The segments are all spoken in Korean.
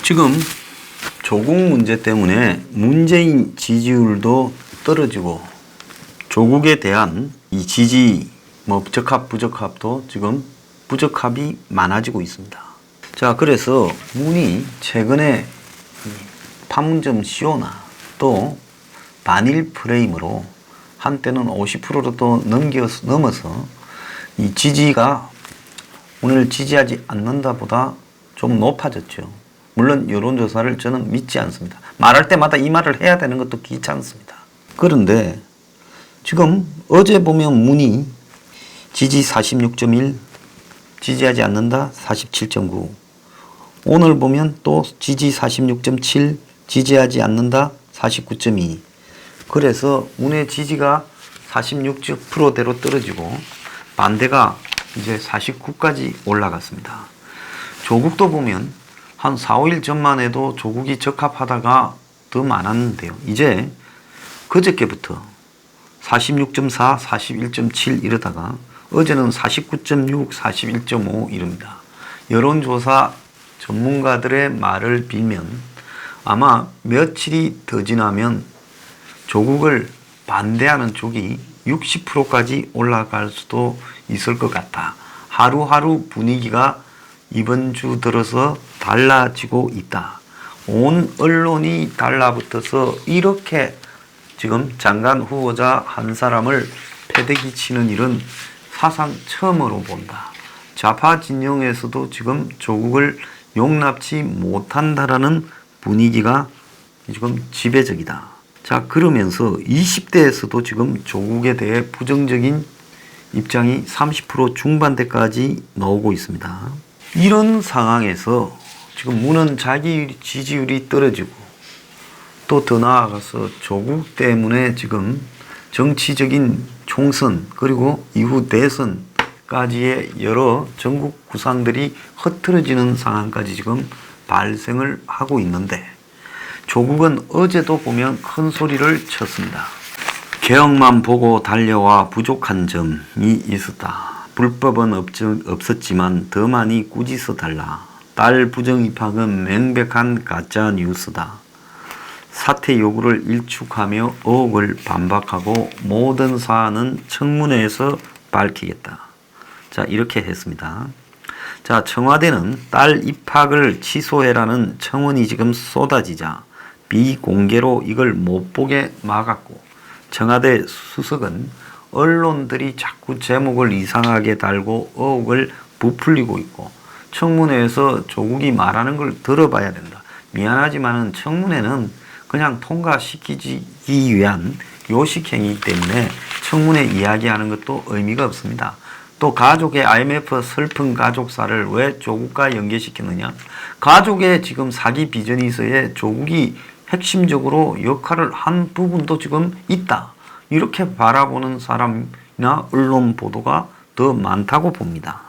지금 조국 문제 때문에 문재인 지지율도 떨어지고 조국에 대한 이 지지 적합 부적합도 지금 부적합이 많아지고 있습니다. 자, 그래서 문이 최근에 판문점 시효나 또 반일 프레임으로 한때는 50%로 또 넘어서 이 지지가 오늘 지지하지 않는다 보다 좀 높아졌죠. 물론 여론조사를 저는 믿지 않습니다. 말할 때마다 이 말을 해야 되는 것도 귀찮습니다. 그런데 지금 어제 보면 문이 지지 46.1, 지지하지 않는다 47.9, 오늘 보면 또 지지 46.7, 지지하지 않는다 49.2. 그래서 문의 지지가 46%대로 떨어지고 반대가 이제 49까지 올라갔습니다. 조국도 보면 한 4, 5일 전만 해도 조국이 적합하다가 더 많았는데요. 이제 그저께부터 46.4, 41.7 이러다가 어제는 49.6, 41.5 이럽니다. 여론조사 전문가들의 말을 빌면 아마 며칠이 더 지나면 조국을 반대하는 쪽이 60%까지 올라갈 수도 있을 것 같다. 하루하루 분위기가 이번 주 들어서 달라지고 있다. 온 언론이 달라붙어서 이렇게 지금 장관 후보자 한 사람을 패대기 치는 일은 사상 처음으로 본다. 좌파 진영에서도 지금 조국을 용납치 못한다라는 분위기가 지금 지배적이다. 자, 그러면서 20대에서도 지금 조국에 대해 부정적인 입장이 30% 중반대까지 나오고 있습니다. 이런 상황에서 지금 문은 자기 지지율이 떨어지고 또 더 나아가서 조국 때문에 지금 정치적인 총선 그리고 이후 대선까지의 여러 전국 구상들이 흐트러지는 상황까지 지금 발생을 하고 있는데 조국은 어제도 보면 큰 소리를 쳤습니다. 개혁만 보고 달려와 부족한 점이 있었다. 불법은 없었지만 더 많이 꾸짖어 달라. 딸 부정 입학은 명백한 가짜 뉴스다. 사퇴 요구를 일축하며 의혹을 반박하고 모든 사안은 청문회에서 밝히겠다. 자, 이렇게 했습니다. 자, 청와대는 딸 입학을 취소해라는 청원이 지금 쏟아지자 비공개로 이걸 못 보게 막았고 청와대 수석은 언론들이 자꾸 제목을 이상하게 달고 의혹을 부풀리고 있고 청문회에서 조국이 말하는 걸 들어봐야 된다. 미안하지만은 청문회는 그냥 통과시키기 위한 요식행위이기 때문에 청문회 이야기하는 것도 의미가 없습니다. 또 가족의 IMF 슬픈 가족사를 왜 조국과 연계시켰느냐? 가족의 지금 사기 비즈니스에 조국이 핵심적으로 역할을 한 부분도 지금 있다. 이렇게 바라보는 사람이나 언론 보도가 더 많다고 봅니다.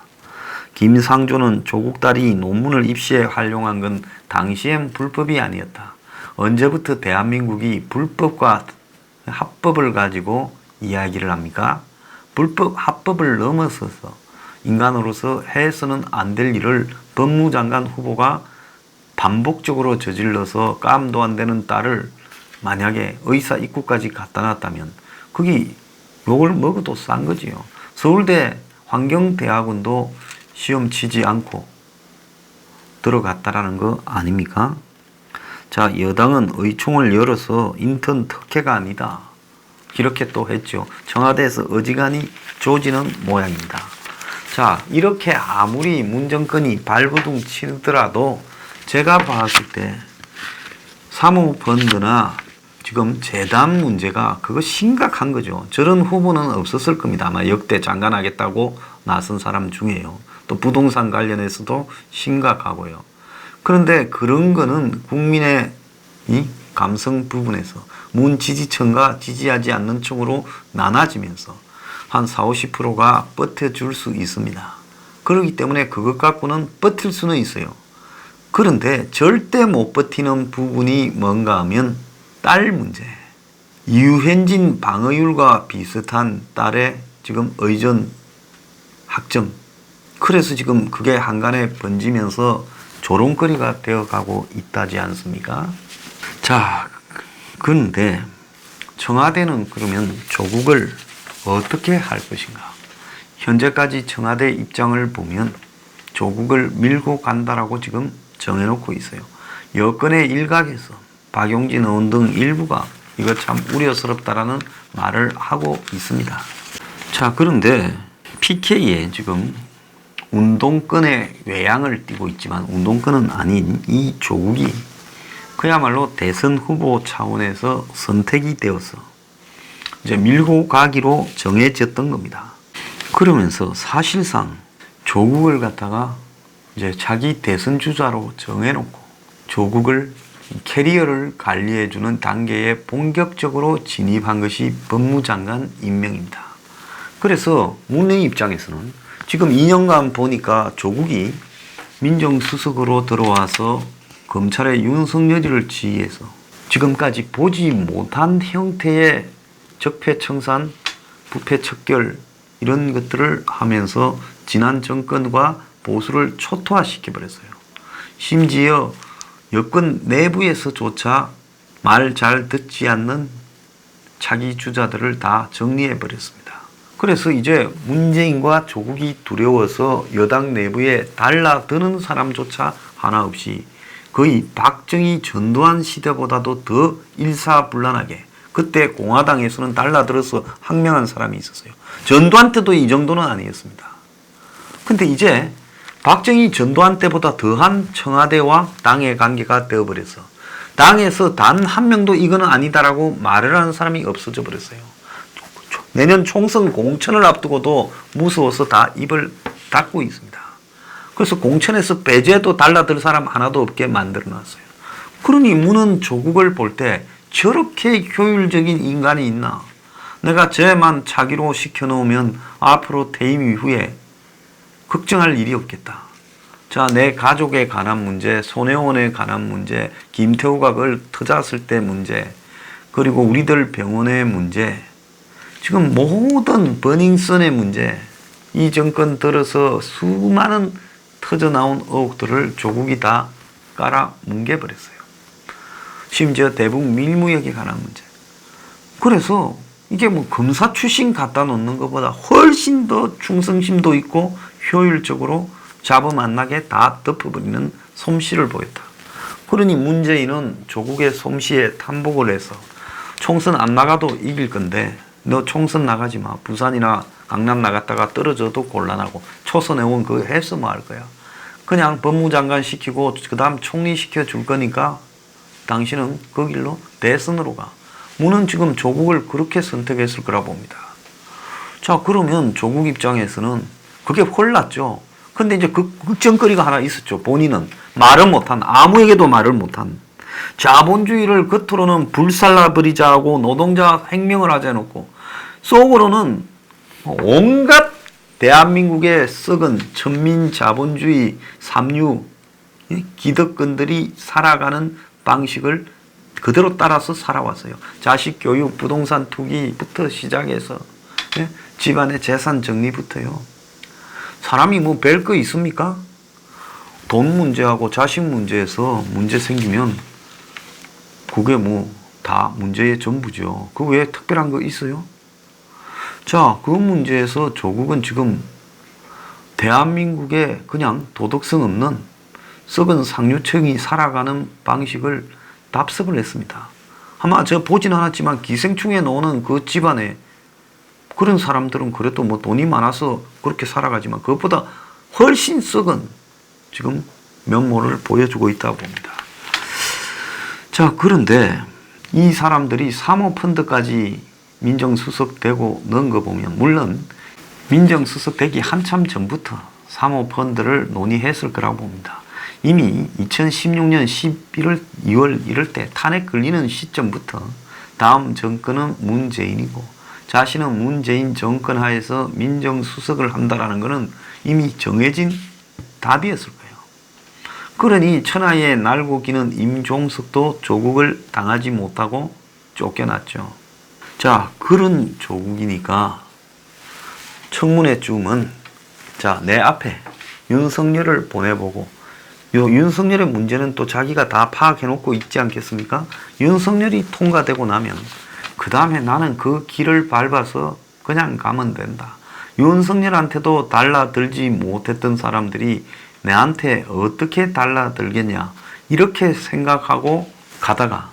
김상조는 조국 딸이 논문을 입시에 활용한 건 당시엔 불법이 아니었다. 언제부터 대한민국이 불법과 합법을 가지고 이야기를 합니까? 불법, 합법을 넘어서서 인간으로서 해서는 안 될 일을 법무장관 후보가 반복적으로 저질러서 깜도 안 되는 딸을 만약에 의사 입구까지 갖다 놨다면 그게 욕을 먹어도 싼 거지요. 서울대 환경대학원도 시험 치지 않고 들어갔다라는 거 아닙니까? 자, 여당은 의총을 열어서 인턴 특혜가 아니다. 이렇게 또 했죠. 청와대에서 어지간히 조지는 모양입니다. 자, 이렇게 아무리 문정권이 발버둥 치더라도 제가 봤을 때 사모펀드나 지금 재단 문제가 그거 심각한 거죠. 저런 후보는 없었을 겁니다. 아마 역대 장관하겠다고 나선 사람 중에요. 또 부동산 관련해서도 심각하고요. 그런데 그런 거는 국민의 이 감성 부분에서 문 지지층과 지지하지 않는 층으로 나눠지면서 한 40, 50%가 버텨줄 수 있습니다. 그렇기 때문에 그것 갖고는 버틸 수는 있어요. 그런데 절대 못 버티는 부분이 뭔가 하면 딸 문제. 유현진 방어율과 비슷한 딸의 지금 의전 학점. 그래서 지금 그게 한간에 번지면서 조롱거리가 되어가고 있다지 않습니까? 자, 그런데 청와대는 그러면 조국을 어떻게 할 것인가? 현재까지 청와대 입장을 보면 조국을 밀고 간다라고 지금 정해놓고 있어요. 여권의 일각에서 박용진 의원 등 일부가 이거 참 우려스럽다라는 말을 하고 있습니다. 자, 그런데 PK에 지금 운동권의 외양을 띠고 있지만 운동권은 아닌 이 조국이 그야말로 대선 후보 차원에서 선택이 되어서 이제 밀고 가기로 정해졌던 겁니다. 그러면서 사실상 조국을 갖다가 이제 자기 대선 주자로 정해놓고 조국을 캐리어를 관리해주는 단계에 본격적으로 진입한 것이 법무장관 임명입니다. 그래서 문의 입장에서는 지금 2년간 보니까 조국이 민정수석으로 들어와서 검찰의 윤석열이를 지휘해서 지금까지 보지 못한 형태의 적폐청산, 부패척결 이런 것들을 하면서 지난 정권과 보수를 초토화시켜버렸어요. 심지어 여권 내부에서조차 말 잘 듣지 않는 차기 주자들을 다 정리해버렸습니다. 그래서 이제 문재인과 조국이 두려워서 여당 내부에 달라드는 사람조차 하나 없이 거의 박정희 전두환 시대보다도 더 일사불란하게, 그때 공화당에서는 달라들어서 항명한 사람이 있었어요. 전두환 때도 이 정도는 아니었습니다. 근데 이제 박정희 전두환 때보다 더한 청와대와 당의 관계가 되어버려서 당에서 단 한 명도 이거는 아니다라고 말을 하는 사람이 없어져 버렸어요. 내년 총선 공천을 앞두고도 무서워서 다 입을 닫고 있습니다. 그래서 공천에서 배제도 달라들 사람 하나도 없게 만들어 놨어요. 그러니 무는 조국을 볼 때 저렇게 효율적인 인간이 있나? 내가 쟤만 차기로 시켜놓으면 앞으로 퇴임 이후에 걱정할 일이 없겠다. 자, 내 가족에 관한 문제, 손혜원에 관한 문제, 김태우가 그걸 터졌을 때 문제, 그리고 우리들 병원의 문제, 지금 모든 버닝썬의 문제, 이 정권 들어서 수많은 터져나온 의혹들을 조국이 다 깔아 뭉개버렸어요. 심지어 대북 밀무역에 관한 문제. 그래서 이게 뭐 검사 출신 갖다 놓는 것보다 훨씬 더 충성심도 있고 효율적으로 잡음 안 나게 다 덮어버리는 솜씨를 보였다. 그러니 문재인은 조국의 솜씨에 탐복을 해서 총선 안 나가도 이길 건데 너 총선 나가지 마. 부산이나 강남 나갔다가 떨어져도 곤란하고 초선 의원 그거 해서 뭐 할 거야. 그냥 법무장관 시키고 그 다음 총리 시켜줄 거니까 당신은 그 길로 대선으로 가. 무는 지금 조국을 그렇게 선택했을 거라 봅니다. 자, 그러면 조국 입장에서는 그게 홀랐죠. 근데 이제 그 걱정거리가 하나 있었죠. 본인은 말을 못한, 아무에게도 말을 못한, 자본주의를 겉으로는 불살라버리자고 노동자 혁명을 하자 해놓고 속으로는 온갖 대한민국의 썩은 천민 자본주의 삼류 기득권들이 살아가는 방식을 그대로 따라서 살아왔어요. 자식 교육, 부동산 투기부터 시작해서 집안의 재산 정리부터요. 사람이 뭐 별 거 있습니까? 돈 문제하고 자식 문제에서 문제 생기면 그게 뭐 다 문제의 전부죠. 그 외에 특별한 거 있어요? 자, 그 문제에서 조국은 지금 대한민국의 그냥 도덕성 없는 썩은 상류층이 살아가는 방식을 답습을 했습니다. 아마 저 보진 않았지만 기생충에 노는 그 집안에 그런 사람들은 그래도 뭐 돈이 많아서 그렇게 살아가지만 그것보다 훨씬 썩은 지금 면모를 보여주고 있다고 봅니다. 자, 그런데 이 사람들이 사모펀드까지 민정수석 되고 넣은 거 보면 물론 민정수석 되기 한참 전부터 사모펀드를 논의했을 거라고 봅니다. 이미 2016년 11월, 2월 이럴 때 탄핵 걸리는 시점부터 다음 정권은 문재인이고 자신은 문재인 정권 하에서 민정수석을 한다라는 것은 이미 정해진 답이었을 거예요. 그러니 천하에 날고 기는 임종석도 조국을 당하지 못하고 쫓겨났죠. 자, 그런 조국이니까 청문회 쯤은 자, 내 앞에 윤석열을 보내보고 요 윤석열의 문제는 또 자기가 다 파악해놓고 있지 않겠습니까? 윤석열이 통과되고 나면 그 다음에 나는 그 길을 밟아서 그냥 가면 된다. 윤석열한테도 달라들지 못했던 사람들이 내한테 어떻게 달라들겠냐 이렇게 생각하고 가다가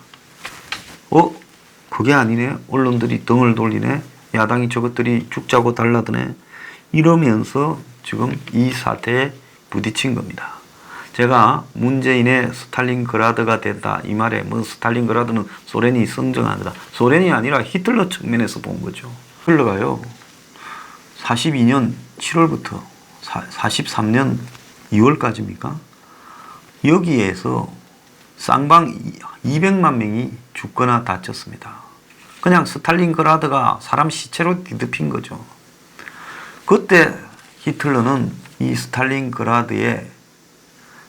그게 아니네. 언론들이 등을 돌리네. 야당이 저것들이 죽자고 달라드네. 이러면서 지금 이 사태에 부딪힌 겁니다. 제가 문재인의 스탈린그라드가 됐다 이 말에 뭐 스탈린그라드는 소련이 성정하다. 소련이 아니라 히틀러 측면에서 본 거죠. 흘러가요. 42년 7월부터 43년 2월까지입니까? 여기에서 쌍방 200만 명이 죽거나 다쳤습니다. 그냥 스탈린그라드가 사람 시체로 뒤덮인 거죠. 그때 히틀러는 이 스탈린그라드에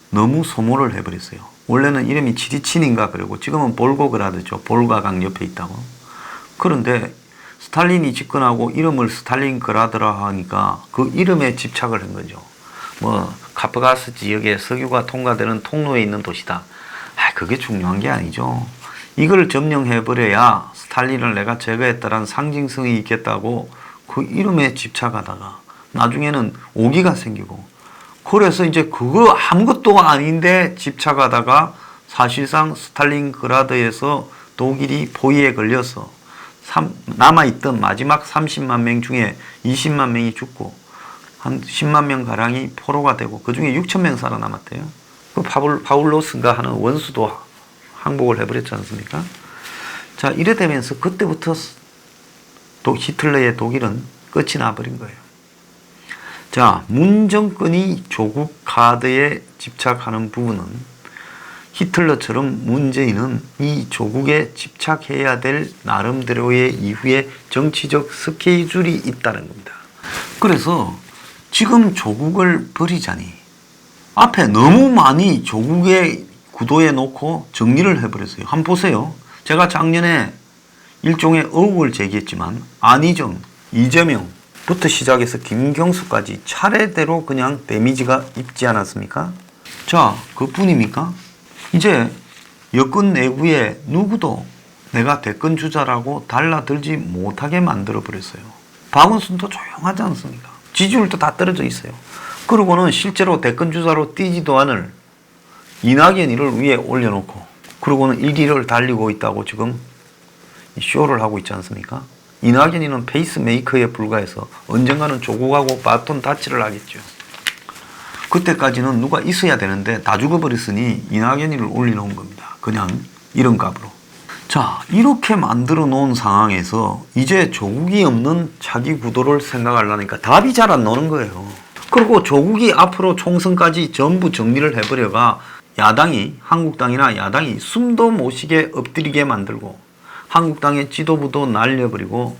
너무 소모를 해버렸어요. 원래는 이름이 치리친인가 그러고 지금은 볼고그라드죠. 볼가강 옆에 있다고. 그런데 스탈린이 집권하고 이름을 스탈린그라드라 하니까 그 이름에 집착을 한 거죠. 뭐 카프가스 지역에 석유가 통과되는 통로에 있는 도시다. 그게 중요한 게 아니죠. 이걸 점령해버려야 스탈린을 내가 제거했다라는 상징성이 있겠다고 그 이름에 집착하다가 나중에는 오기가 생기고 그래서 이제 그거 아무것도 아닌데 집착하다가 사실상 스탈린그라드에서 독일이 포위에 걸려서 남아있던 마지막 30만 명 중에 20만 명이 죽고 한 10만 명 가량이 포로가 되고 그 중에 6천 명 살아남았대요. 그 파울로스가 하는 원수도 항복을 해버렸지 않습니까? 자, 이래 되면서 그때부터 또 히틀러의 독일은 끝이 나버린 거예요. 자, 문 정권이 조국 카드에 집착하는 부분은 히틀러처럼 문재인은 이 조국에 집착해야 될 나름대로의 이후에 정치적 스케줄이 있다는 겁니다. 그래서 지금 조국을 버리자니 앞에 너무 많이 조국의 구도에 놓고 정리를 해버렸어요. 한번 보세요. 제가 작년에 일종의 의혹을 제기했지만 안희정, 이재명부터 시작해서 김경수까지 차례대로 그냥 데미지가 입지 않았습니까? 자, 그뿐입니까? 이제 여권 내부에 누구도 내가 대권 주자라고 달라들지 못하게 만들어버렸어요. 박원순도 조용하지 않습니까? 지지율도 다 떨어져 있어요. 그러고는 실제로 대권 주자로 뛰지도 않을 이낙연이를 위에 올려놓고 그러고는 1위를 달리고 있다고 지금 쇼를 하고 있지 않습니까? 이낙연이는 페이스메이커에 불과해서 언젠가는 조국하고 바톤 타치를 하겠죠. 그때까지는 누가 있어야 되는데 다 죽어버렸으니 이낙연이를 올려놓은 겁니다. 그냥 이런 값으로. 자, 이렇게 만들어 놓은 상황에서 이제 조국이 없는 자기 구도를 생각하려니까 답이 잘 안 나오는 거예요. 그리고 조국이 앞으로 총선까지 전부 정리를 해버려가 야당이, 한국당이나 야당이 숨도 못 쉬게 엎드리게 만들고 한국당의 지도부도 날려버리고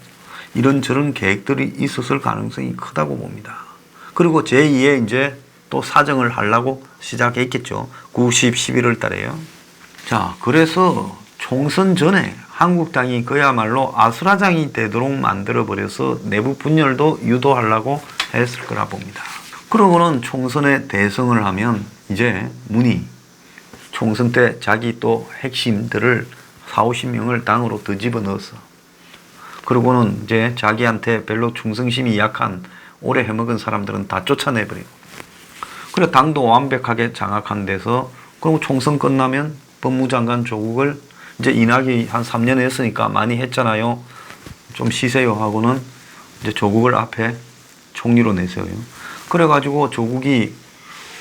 이런저런 계획들이 있었을 가능성이 크다고 봅니다. 그리고 제2의 이제 또 사정을 하려고 시작했겠죠. 90, 11월 달에요. 자, 그래서 총선 전에 한국당이 그야말로 아수라장이 되도록 만들어버려서 내부 분열도 유도하려고 했을 거라 봅니다. 그러고는 총선에 대성을 하면 이제 문이 총선 때 자기 또 핵심들을 40-50명을 당으로 더 집어넣어서 그러고는 이제 자기한테 별로 충성심이 약한 오래 해먹은 사람들은 다 쫓아내버리고 그래 당도 완벽하게 장악한 데서 그리고 총선 끝나면 법무장관 조국을 이제 이낙연이 한 3년 했으니까 많이 했잖아요. 좀 쉬세요 하고는 이제 조국을 앞에 총리로 내세워요. 그래가지고 조국이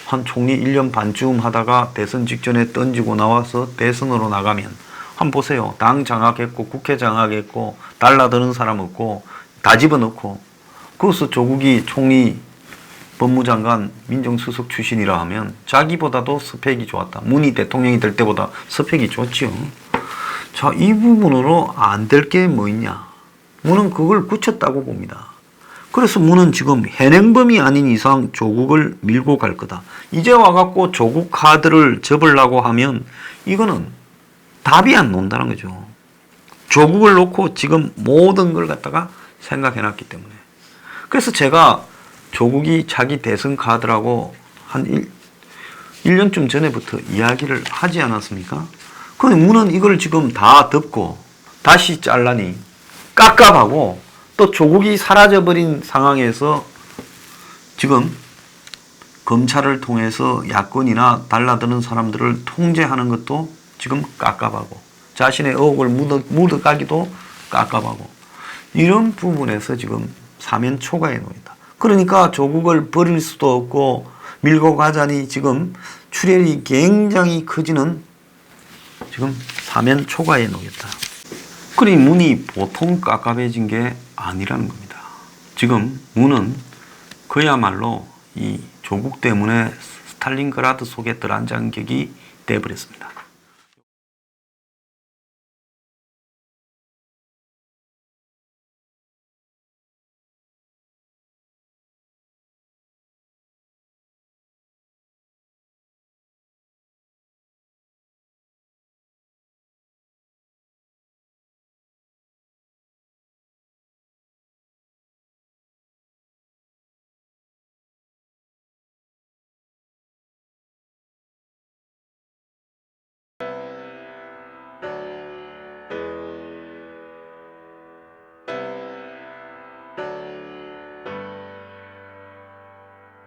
한 총리 1년 반쯤 하다가 대선 직전에 던지고 나와서 대선으로 나가면 한번 보세요. 당 장악했고 국회 장악했고 달라드는 사람 없고 다 집어넣고 그래서 조국이 총리 법무장관 민정수석 출신이라 하면 자기보다도 스펙이 좋았다. 문이 대통령이 될 때보다 스펙이 좋지요. 자, 이 부분으로 안 될 게 뭐 있냐. 문은 그걸 굳혔다고 봅니다. 그래서 문은 지금 현행범이 아닌 이상 조국을 밀고 갈 거다. 이제 와갖고 조국 카드를 접으려고 하면 이거는 답이 안 나온다는 거죠. 조국을 놓고 지금 모든 걸 갖다가 생각해놨기 때문에. 그래서 제가 조국이 자기 대선 카드라고 1년쯤 전에부터 이야기를 하지 않았습니까? 근데 문은 이걸 지금 다 듣고 다시 잘라니 깝깝하고 또 조국이 사라져버린 상황에서 지금 검찰을 통해서 야권이나 달라드는 사람들을 통제하는 것도 지금 깝깝하고 자신의 의혹을 묻어가기도 깝깝하고 이런 부분에서 지금 사면 초과에 놓인다. 그러니까 조국을 버릴 수도 없고 밀고 가자니 지금 출혈이 굉장히 커지는 지금 사면 초과에 놓였다. 그러니 문이 보통 깝깝해진 게 아니라는 겁니다. 지금 문은 그야말로 이 조국 때문에 스탈린그라드 속에 들어앉은 격이 되어버렸습니다.